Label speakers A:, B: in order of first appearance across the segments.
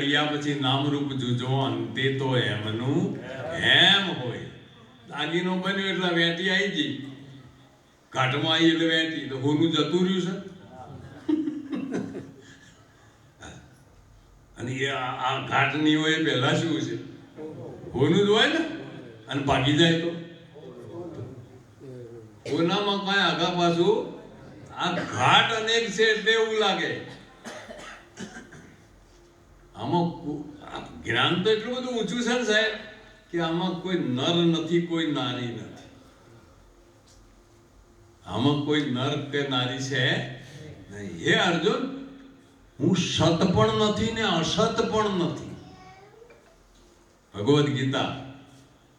A: પછી નામરૂપ જુજવાન તે તો એમનું એમ હોય. દાગીનો બન્યો એટલે વેટી આવી ગઈ, ઘાટમાં આવી એટલે વેટી, તો હોનું જતું રહ્યું છે. અને એ આ ઘાટની હોય પહેલા શું છે? હોનું જ હોય ને. અને ભાગી જાય તો હોનામાં કઈ આગા પાછું, આ ઘાટ અનેક છે એટલે એવું લાગે. આમાં જ્ઞાન તો એટલું બધું ઊંચું છે ને સાહેબ, કે આમાં કોઈ નર નથી, કોઈ નારી નથી. આમાં કોઈ નર કે નારી છે નહીં. હે અર્જુન, હું સત પણ નથી ને અસત પણ નથી. ભગવદ ગીતા.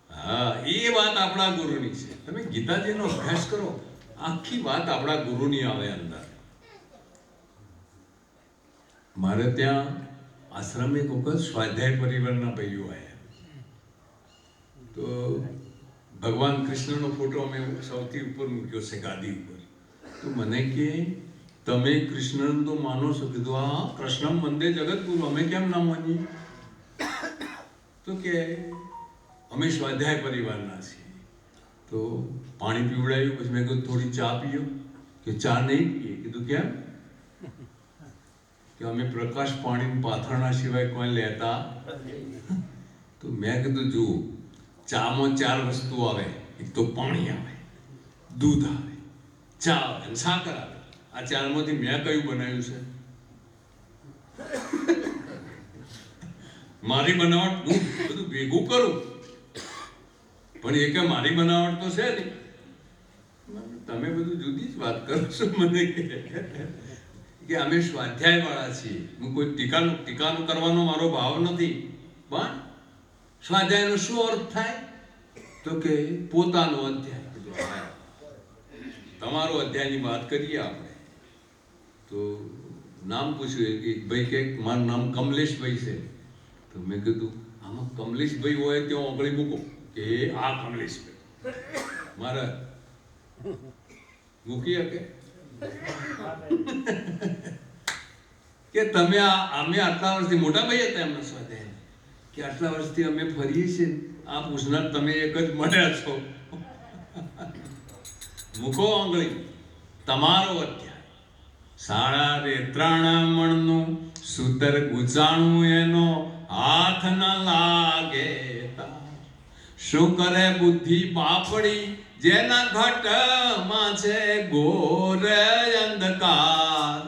A: હા, એ વાત આપણા ગુરુની છે. તમે ગીતાજીનો અભ્યાસ કરો, આખી વાત આપણા ગુરુની આવે અંદર. મારે ત્યાં આશ્રમે એક વખત સ્વાધ્યાય પરિવારના ભાઈઓ આવ્યા, તો ભગવાન કૃષ્ણનો ફોટો અમે સૌથી ઉપર મૂક્યો છે ગાદી ઉપર. તો મને કે તમે કૃષ્ણને તો માનો છો? કીધું હા, કૃષ્ણ વંદે જગતગુરુ, અમે કેમ ના માનીએ? તો કે અમે સ્વાધ્યાય પરિવારના છીએ. તો પાણી પીવડાવ્યું, પછી મેં કીધું થોડી ચા પીઓ. કે ચા નહીં પીએ. કીધું કેમ? કે અમે પ્રકાશ પાણી પાથરણા સિવાય કોઈ લેતા. તો મેં કીધું જુઓ, ચામાં 4 વસ્તુ આવે. એક તો પાણી આવે, દૂધ આવે, ચા આવે અને સાકર આવે. આ 4માંથી મેં કયું બનાવ્યું છે? મારી બનાવટ હું બધું ભેગું કરું, પણ એ કે મારી બનાવટ તો છે નહીં. તમે બધું જુદી જ વાત કરો છો. મને કે અમે સ્વાધ્યાય વાળા છીએ. હું કોઈ ટીકાનું કરવાનો મારો ભાવ નથી, પણ સ્વાધ્યાયનો શું અર્થ થાય? તો કે પોતાનો અધ્યાય. તમારો અધ્યાયની વાત કરીએ આપણે. તો નામ પૂછ્યું કે ભાઈ કે મારું નામ કમલેશભાઈ છે. તો મેં કીધું આમાં કમલેશભાઈ હોય ત્યાં ઓગળી મૂકો કે આ કમલેશભાઈ મારા મૂકી શકે કે તમે અમે આટલા વર્ષથી મોટા ભાઈ હતા એમના સ્વાધ્યાય, કે આટલા વર્ષથી અમે ફરીએ છીએ, આ પૂછનાર તમે એક જ મળ્યા છો. મૂકો આંગળી, તમારો અધ્યાય. સાડા રે 3 મણનું સૂતર ગુચાણું એનો હાથ ન લાગે. શું કરે બુદ્ધિ પાપડી જેના ઘટમાં છે ઘોર અંધકાર.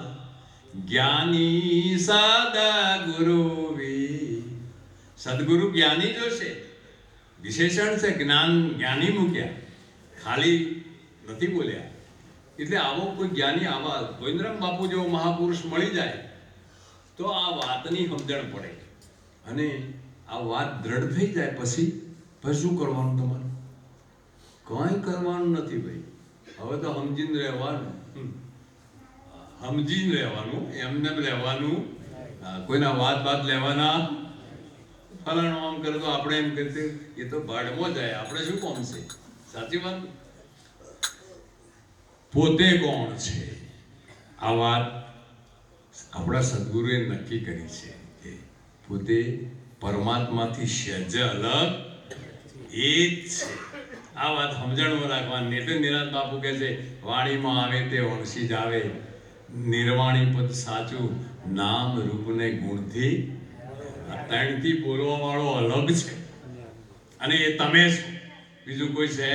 A: જ્ઞાની સદગુરુ સદગુરુ જ્ઞાની જોશે. વિશેષણ છે જ્ઞાની મૂક્યા, ખાલી નથી બોલ્યા. એટલે આવો કોઈ જ્ઞાની, આવા ગોવિંદરામ બાપુ જેવો મહાપુરુષ મળી જાય તો આ વાતની સમજણ પડે. અને આ વાત દ્રઢ થઈ જાય પછી શું કરવાનું? તમારે કંઈ કરવાનું નથી ભાઈ. હવે તો સમજીને રહેવાનું, એમને રહેવાનું. કોઈના વાત લેવાના. ફલાણું આમ કરે તો આપણે એમ કહીએ એ તો ભાડમાં જાય, આપણે શું કોમ છે? સાચી વાત. પોતે કોણ છે? આ વાત આપણા સદગુરુએ નક્કી કરી છે કે પોતે પરમાત્માથી સહેજ અલગ એ જ છે. આ વાત સમજણમાં રાખવાની. એટલે નિરાંત બાપુ કહે છે વાણીમાં આવે તે વંશી જ આવે, નિર્વાણી પદ સાચું, નામ રૂપને ગુણથી. 3થી બોલવા વાળો અલગ છે, અને એ તમે છો, બીજું કોઈ છે.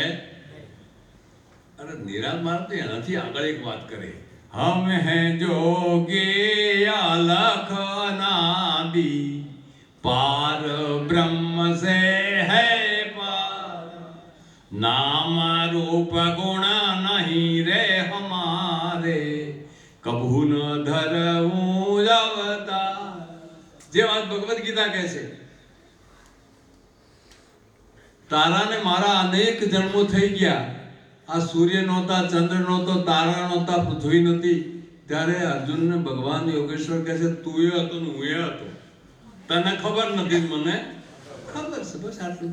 A: અને નિરાંત મહારાજ તો એનાથી આગળ એક વાત કરે, હમ હે જોગે અલખ અનાદિ પાર બ્રહ્મ સે હૈ પાર. નામ રૂપ ગુણ નહીં રે હમારે, કભુ ન ધરવું અવતાર. જે વાત ભગવદ ગીતા કહે છે, તારાને મારા અનેક જન્મો થઈ ગયા. આ સૂર્ય નહોતા, ચંદ્ર નહોતો, તારા નહોતા, પૃથ્વી નહોતી. ત્યારે અર્જુનને ભગવાન યોગેશ્વર કહે છે તું એ હતો ને હું એ હતો, તને ખબર નથી, મને ખબર છે. બસ આટલું.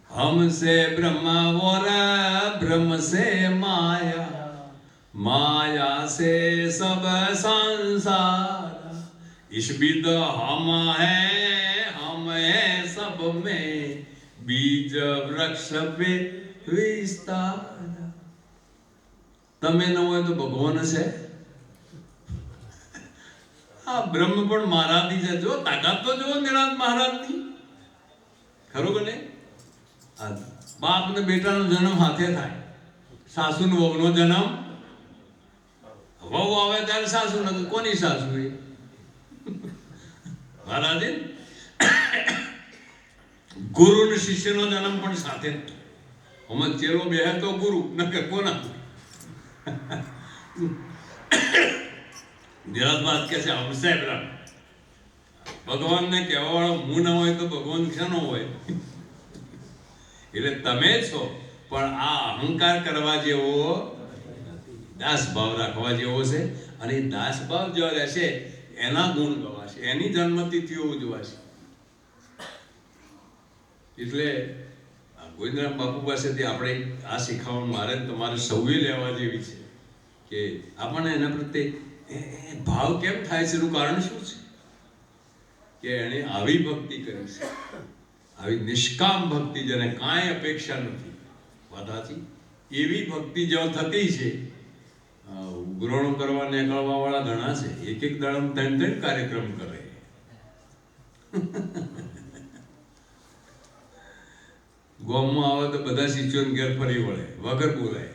A: हमसे ब्रह्म और ब्रह्म से माया, माया से सब संसार. इस विद हम है सब में बीज वृक्ष पे विस्तार. તમે ન હોય તો ભગવાન છે. આ બ્રહ્મ પણ મહારાજની છે. જો તાકાત તો જુઓ નિરાંત મહારાજની. ખરું કે નહીં? બાપ ને બેટાનો જન્મ હાથે થાય. સાસુ ને વહુનો જન્મ, વહુ આવે ત્યારે સાસુ ને કોની સાસુ એ મહારાજે. ગુરુ ને શિષ્યનો જન્મ પણ સાથે જ. હમણાં ચેલો બેહે તો ગુરુ ન કે કોના. નિરાંત કે છે હમસે બ્રહ્મ. ભગવાનને કહેવા વાળો હું ના હોય તો ભગવાન શાનો હોય? એટલે તમે છો, પણ આ અહંકાર કરવા જેવો, દાસ ભાવ રાખવા જેવો છે. અને દાસ ભાવ જો રહેશે એના ગુણ ગવાશે, એની જન્મતિથિઓ ઉજવાશે. એટલે ગોવિંદરામ બાપુ પાસેથી આપણે આ શીખવણ મારે તમારે સૌએ લેવા જેવી છે કે આપણને એના પ્રત્યે ભાવ કેમ થાય છે, એનું કારણ શું છે? કે એણે આવી ભક્તિ કરી છે, આવી નિષ્કામ ભક્તિ, જેને કાંઈ અપેક્ષા નથી. વાત સાચી? એવી ભક્તિ જો થતી છે. ઉઘરાણું કરવા નીકળવા વાળા ઘણા છે. એક દાડામાં 3 કાર્યક્રમ કરે. ગામમાં આવે તો બધા શિષ્યોને ઘેર ફરી વળે વગર બોલાય.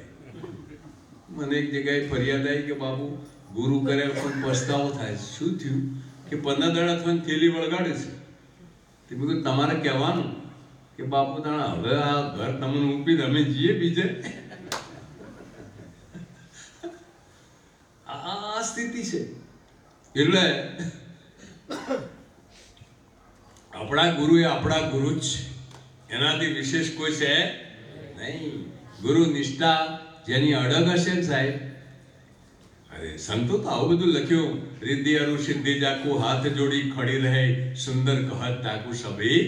A: મને એક જગ્યાએ ફરિયાદ આવી કે બાપુ ગુરુ કરે પણ પસ્તાવો થાય. શું થયું? કે 15 દાડા થઈને થેલી વળગાડે છે. મેં કીધું તમારે કહેવાનું કે બાપુ તાણા હવે આ ઘર તમને મૂકીને અમે જઈએ બીજે. આ સ્થિતિ છે. એટલે આપણા ગુરુ એ આપણા ગુરુ જ છે. એનાથી વિશેષ કોઈ છે નહીં. ગુરુ નિષ્ઠા જેની અડગ હશે ને સાહેબ. અરે સંતો તો આવું બધું લખ્યું. રિદ્ધિ અરુ સિદ્ધિ જાકુ હાથ જોડી ખડી રહે સુંદર કહત તાકુ સભી.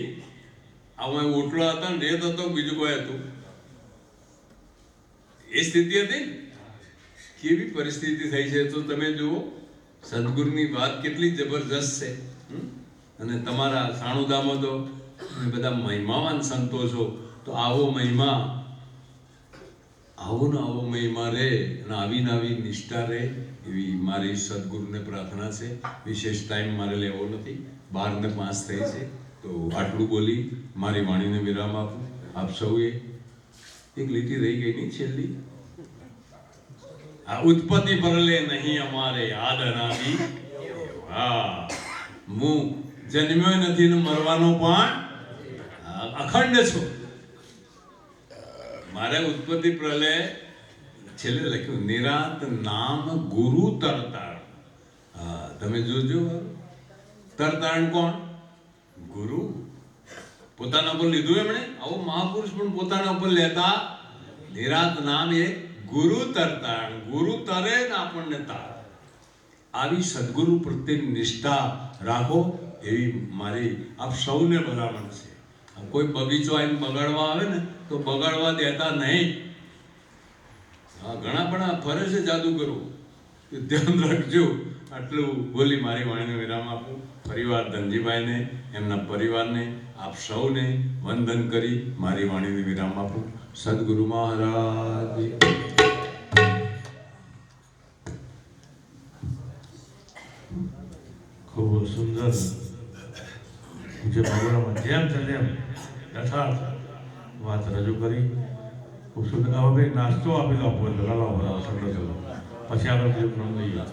A: આમાં ઓટલો હતા ને રેત હતો, બીજું કોઈ હતું. એ સ્થિતિ હતી ને. કેવી પરિસ્થિતિ થઈ છે તો તમે જુઓ. સદગુરુની વાત કેટલી જબરજસ્ત છે. અને તમારા સાણુદામાં તો બધા મહિમાવાન સંતો છો, તો આવો મહિમા, આવો ને આવો મહિમા રહે અને આવી ને આવી નિષ્ઠા રહે એવી મારી સદગુરુને પ્રાર્થના છે. વિશેષ ટાઈમ મારે લેવો નથી. 12:05 થઈ છે. તો આટલું બોલી મારી વાણીને વિરામ આપું. આપ સૌએ એક લીટી રહી ગઈ નહીં છેલ્લી. આ ઉત્પત્તિ પરલે નહીં અમારે યાદ અનાદિ. હા, હું જન્મ્યો નથી ને મરવાનો પણ અખંડ છું. મારે ઉત્પત્તિ પ્રલય છેલ્લે લખ્યું નિરાંત નામ ગુરુ તરતાણ. હા, તમે જોજો. તરતાણ કોણ? ગુરુ. પોતાના ઉપર લીધું એમણે. આવો મહાપુરુષ પણ પોતાના ઉપર લેતા. નિરાંત નામ એ ગુરુ તરતાણ. ગુરુ તરે ને આપણને તાર. આવી સદગુરુ પ્રત્યે નિષ્ઠા રાખો એવી મારી આપ સૌને ભલામણ છે. કોઈ બગીચો આવીને બગાડવા આવે ને તો બગાડવા દેતા નહીં. હા, ઘણા પણ ફરે છે જાદુગરો. ધ્યાન રાખજો. આટલું બોલી મારી વાણીને વિરામ આપું. પરિવાર ધનજીભાઈને, એમના પરિવારને, આપ સૌને વંદન કરી મારી વાણીને વિરામ આપું. સદગુરુ મહારાજ.
B: ખૂબ સુંદર જે પ્રોગ્રામમાં જેમ છે તેમ યથાર્થ વાત રજૂ કરી. ખૂબ સુંદર. હવે નાસ્તો આપેલો આપો, પછી આપણે બીજું નામ લઈએ.